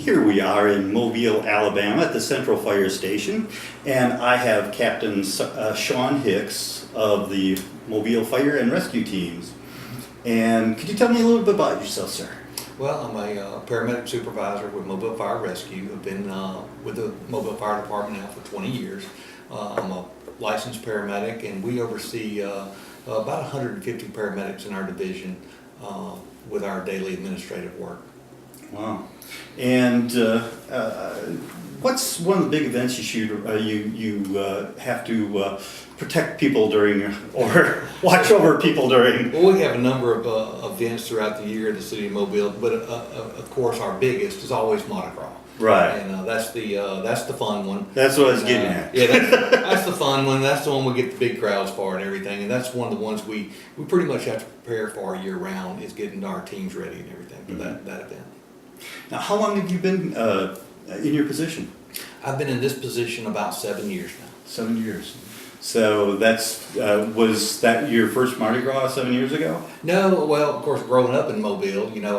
Here we are in Mobile, Alabama at the Central Fire Station, and I have Captain Shaun Hicks of the Mobile Fire and Rescue Teams. And could you tell me a little bit about yourself, sir? Well, I'm a paramedic supervisor with Mobile Fire Rescue. I've been with the Mobile Fire Department now for 20 years. I'm a licensed paramedic, and we oversee about 150 paramedics in our division with our daily administrative work. Wow. And what's one of the big events you shoot? You have to protect people during, or watch over people during? Well, we have a number of events throughout the year in the city of Mobile, but of course our biggest is always Mardi Gras. Right. And that's the fun one. That's what I was getting at. Yeah, that's the fun one. That's the one we get the big crowds for and everything. And that's one of the ones we pretty much have to prepare for year round, is getting our teams ready and everything for that event. Now, how long have you been in your position? I've been in this position about 7 years now. 7 years. So that's was that your first Mardi Gras 7 years ago? No, well, of course, growing up in Mobile, you know,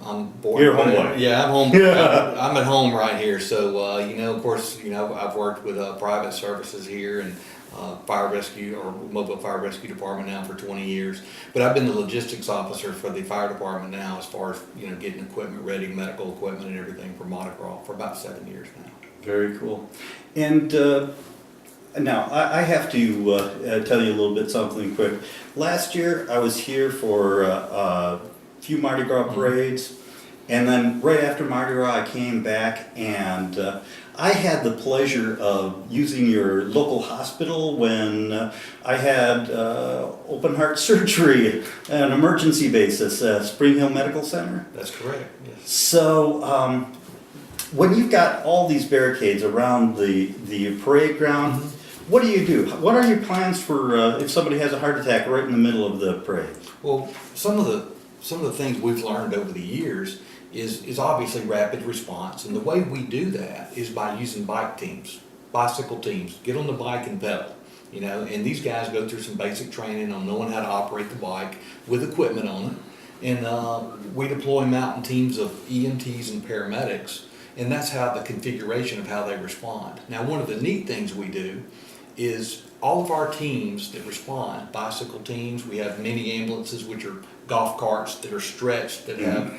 I'm born. You're home boy. Yeah, I'm home. Yeah. I'm at home right here. So you know, of course, you know, I've worked with private services here and fire rescue or Mobile Fire Rescue Department now for 20 years. But I've been the logistics officer for the fire department now, as far as, you know, getting equipment ready, medical equipment and everything for Mardi Gras for about 7 years now. Very cool. And now I have to tell you a little bit something quick. Last year I was here for a few Mardi Gras parades, and then right after Mardi Gras I came back, and I had the pleasure of using your local hospital when I had open heart surgery on an emergency basis at Spring Hill Medical Center. That's correct, yes. So when you've got all these barricades around the parade ground, what do you do? What are your plans for if somebody has a heart attack right in the middle of the parade? Well, some of the things we've learned over the years is obviously rapid response, and the way we do that is by using bike teams, bicycle teams. Get on the bike and pedal, you know. And these guys go through some basic training on knowing how to operate the bike with equipment on it, and we deploy them out in teams of EMTs and paramedics, and that's how the configuration of how they respond. Now, one of the neat things we do is all of our teams that respond, bicycle teams, we have mini ambulances, which are golf carts that are stretched, that have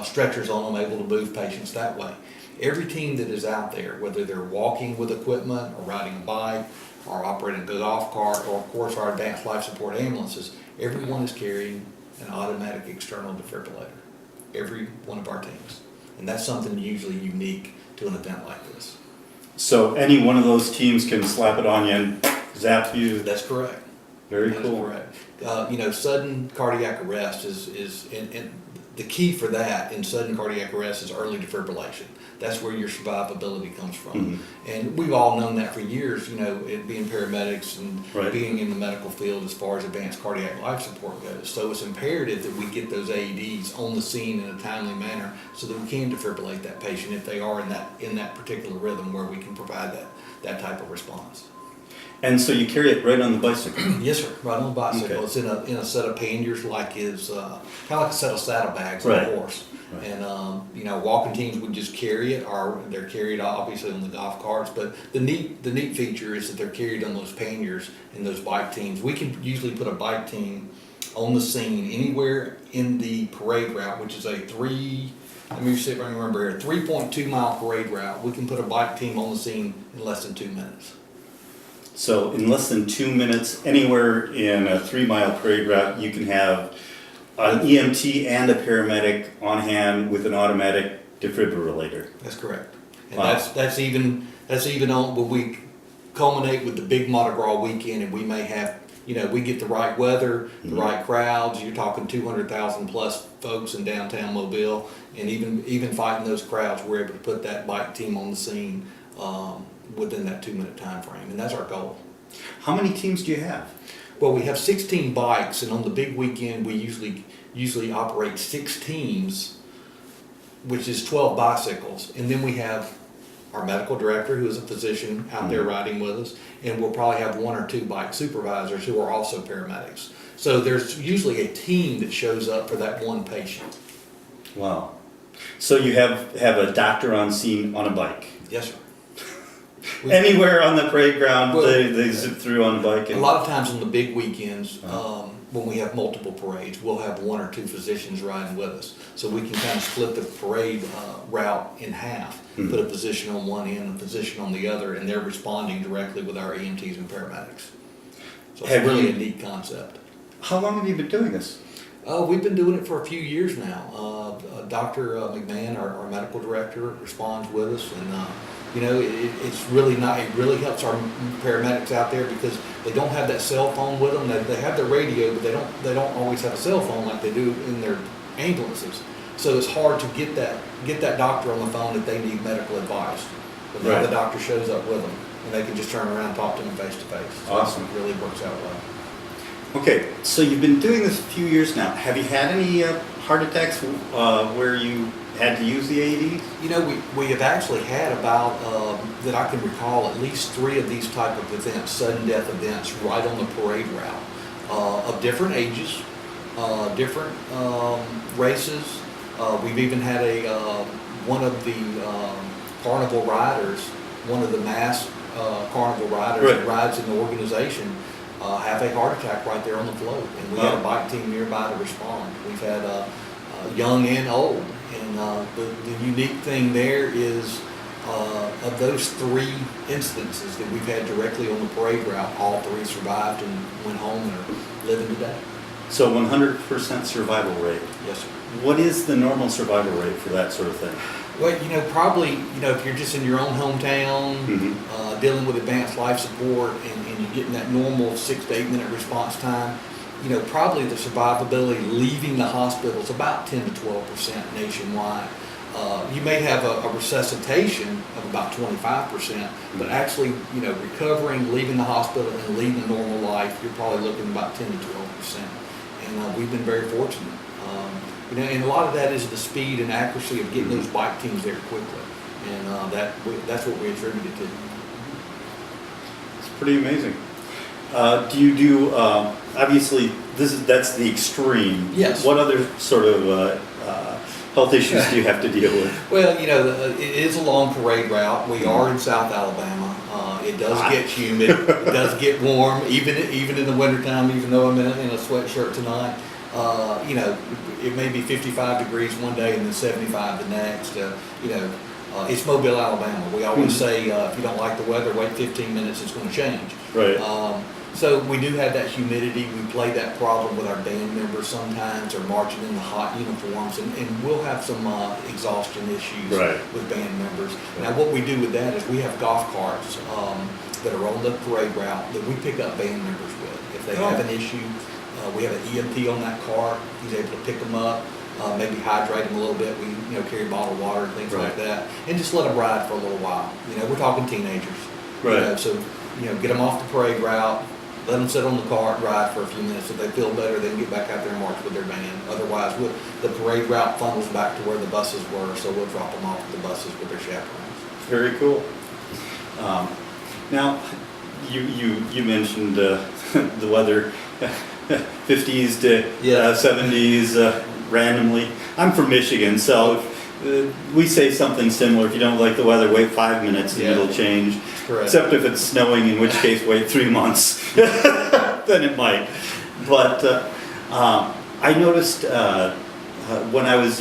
stretchers on them, able to move patients that way. Every team that is out there, whether they're walking with equipment or riding a bike or operating a golf cart, or of course our advanced life support ambulances, everyone is carrying an automatic external defibrillator, every one of our teams. And that's something usually unique to an event like this. So any one of those teams can slap it on you and zap you? That's correct. Very That cool. is correct. You know, sudden cardiac arrest is and the key for that in sudden cardiac arrest is early defibrillation. That's where your survivability comes from. And we've all known that for years, you know, it being paramedics and being in the medical field as far as advanced cardiac life support goes. So it's imperative that we get those AEDs on the scene in a timely manner so that we can defibrillate that patient if they are in that particular rhythm where we can provide that type of response. And so you carry it right on the bicycle? Yes, sir. Right on the bicycle. Okay. It's in a set of panniers, like is kind of like a set of saddlebags on Right. a horse. Right. And you know, walking teams would just carry it, or they're carried obviously on the golf carts. But the neat feature is that they're carried on those panniers in those bike teams. We can usually put a bike team on the scene anywhere in the parade route, which is a let me see if I can remember here, 3.2 mile parade route. We can put a bike team on the scene in less than 2 minutes. So in less than 2 minutes, anywhere in a 3-mile parade route, you can have an EMT and a paramedic on hand with an automatic defibrillator. That's correct. And Wow. that's even on when we culminate with the big Mardi Gras weekend, and we may have, you know, we get the right weather, the right crowds. You're talking 200,000 plus folks in downtown Mobile, and even fighting those crowds, we're able to put that bike team on the scene within that 2 minute time frame, and that's our goal. How many teams do you have? Well, we have 16 bikes, and on the big weekend we usually operate 6 teams, which is 12 bicycles, and then we have our medical director, who is a physician, out there riding with us, and we'll probably have 1 or 2 bike supervisors who are also paramedics. So there's usually a team that shows up for that one patient. Wow. So you have a doctor on scene on a bike. Yes, sir. Anywhere on the parade ground, Well, they zip through on a bike. A lot of times on the big weekends, when we have multiple parades, we'll have one or two physicians riding with us. So we can kind of split the parade route in half, put a physician on one end and a physician on the other, and they're responding directly with our EMTs and paramedics. So it's really a neat concept. How long have you been doing this? We've been doing it for a few years now. Dr. McMahon, our medical director, responds with us, and it's really not. It really helps our paramedics out there because they don't have that cell phone with them. They have their radio, but they don't always have a cell phone like they do in their ambulances. So it's hard to get that doctor on the phone if they need medical advice. But now the doctor shows up with them, and they can just turn around and talk to them face to face. Awesome. It really works out well. Okay, so you've been doing this a few years now. Have you had any heart attacks where you had to use the AEDs? We have actually had about, that I can recall, at least 3 of these type of events, sudden death events, right on the parade route, of different ages, different races. We've even had one of the carnival riders, one of the mass carnival riders that rides in the organization, have a heart attack right there on the float, and we had a bike team nearby to respond. We've had young and old, and the unique thing there is of those 3 instances that we've had directly on the parade route, all 3 survived and went home and are living today. So 100% survival rate. Yes, sir. What is the normal survival rate for that sort of thing? Well, probably, if you're just in your own hometown, dealing with advanced life support and you're getting that normal 6 to 8 minute response time, probably the survivability leaving the hospital is about 10 to 12% nationwide. You may have a resuscitation of about 25%, but actually, recovering, leaving the hospital and leading a normal life, you're probably looking about 10 to 12%. And we've been very fortunate. And a lot of that is the speed and accuracy of getting those bike teams there quickly, and that's what we attribute it to. It's pretty amazing. Do you do? Obviously, that's the extreme. Yes. What other sort of health issues do you have to deal with? Well, it is a long parade route. We are in South Alabama. It does get humid. It does get warm, even in the wintertime. Even though I'm in a sweatshirt tonight. It may be 55 degrees one day and then 75 the next. It's Mobile, Alabama. We always say if you don't like the weather, wait 15 minutes, it's going to change. Right. So we do have that humidity. We play that problem with our band members sometimes. They're marching in the hot uniforms, and we'll have some exhaustion issues with band members. Now what we do with that is we have golf carts that are on the parade route that we pick up band members with. If they have an issue, we have an EMT on that cart. He's able to pick them up, maybe hydrate them a little bit. We carry bottled water and things like that, and just let them ride for a little while. We're talking teenagers. Right. So get them off the parade route. Let them sit on the cart, ride for a few minutes. If they feel better, they can get back out there and march with their band. Otherwise, the parade route funnels back to where the buses were, so we'll drop them off at the buses with their chaperones. Very cool. Now, you mentioned the weather, 50s to 70s randomly. I'm from Michigan, so we say something similar. If you don't like the weather, wait 5 minutes and it'll change. Correct. Except if it's snowing, in which case wait 3 months. Then it might. But I noticed when I was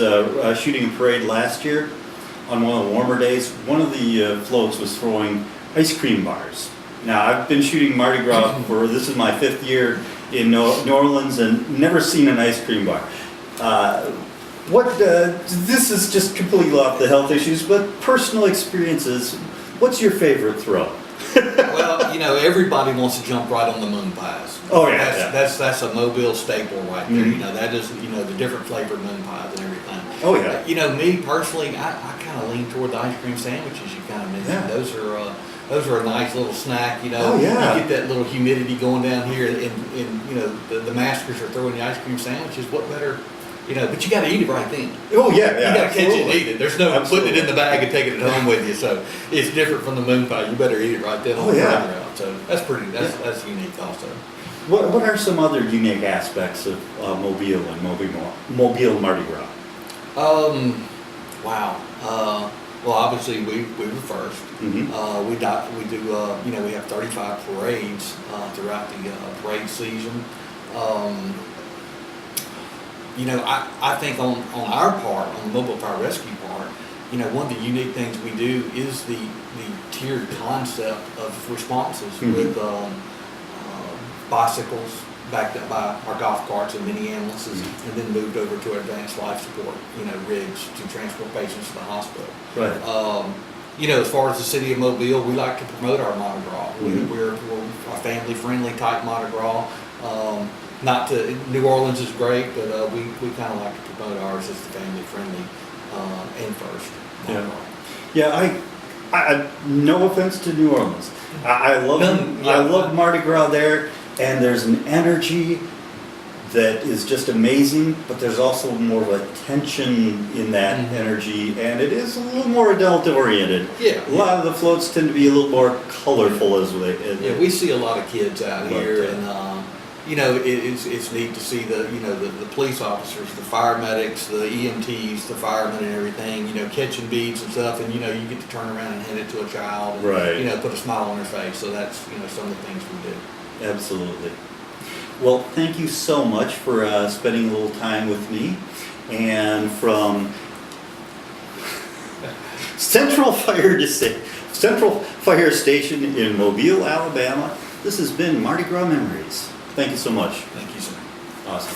shooting a parade last year, on one of the warmer days, one of the floats was throwing ice cream bars. Now, I've been shooting Mardi Gras this is my 5th year in New Orleans and never seen an ice cream bar. This is just completely off the health issues, but personal experiences. What's your favorite throw? Well, everybody wants to jump right on the moon pies. Oh yeah, that's a Mobile staple right there. That is the different flavored moon pies and everything. Oh yeah. Me personally, I kind of lean toward the ice cream sandwiches you kind of mentioned. Yeah. Those are a nice little snack. Oh yeah. You get that little humidity going down here, and the maskers are throwing the ice cream sandwiches. What better? But you got to eat it right then. Oh yeah, You got to catch it and eat it. There's no putting it in the bag and taking it home with you. So it's different from the moon pie. You better eat it right then. So that's unique also. What are some other unique aspects of Mobile and Mobile Mardi Gras? Wow. Well, obviously we were first. Mhm. We do, we have 35 parades throughout the parade season. I think on our part, on the mobile fire rescue part, one of the unique things we do is the tiered concept of responses Mhm. with bicycles backed up by our golf carts and mini ambulances, and then moved over to advanced life support, rigs to transport patients to the hospital. Right. As far as the city of Mobile, we like to promote our Mardi Gras. Mhm. We're a family-friendly type Mardi Gras. Not to, New Orleans is great, but we kind of like to promote ours as the family-friendly and first Mardi Yeah. Gras. Yeah, I no offense to New Orleans. I love None, I yeah. love Mardi Gras there, and there's an energy that is just amazing, but there's also more of a tension in that Mhm. energy, and it is a little more adult oriented. Yeah. A lot of the floats tend to be a little more colorful as they. Yeah, we see a lot of kids out But, here, and it's neat to see the police officers, the Firemedics, the EMTs, the firemen, and everything. Catching beads and stuff, and you get to turn around and hand it to a child, and, Right. put a smile on their face. So that's some of the things we do. Absolutely. Well, thank you so much for spending a little time with me. And from Central Fire Station in Mobile, Alabama, this has been Mardi Gras Memories. Thank you so much. Thank you, sir. Awesome.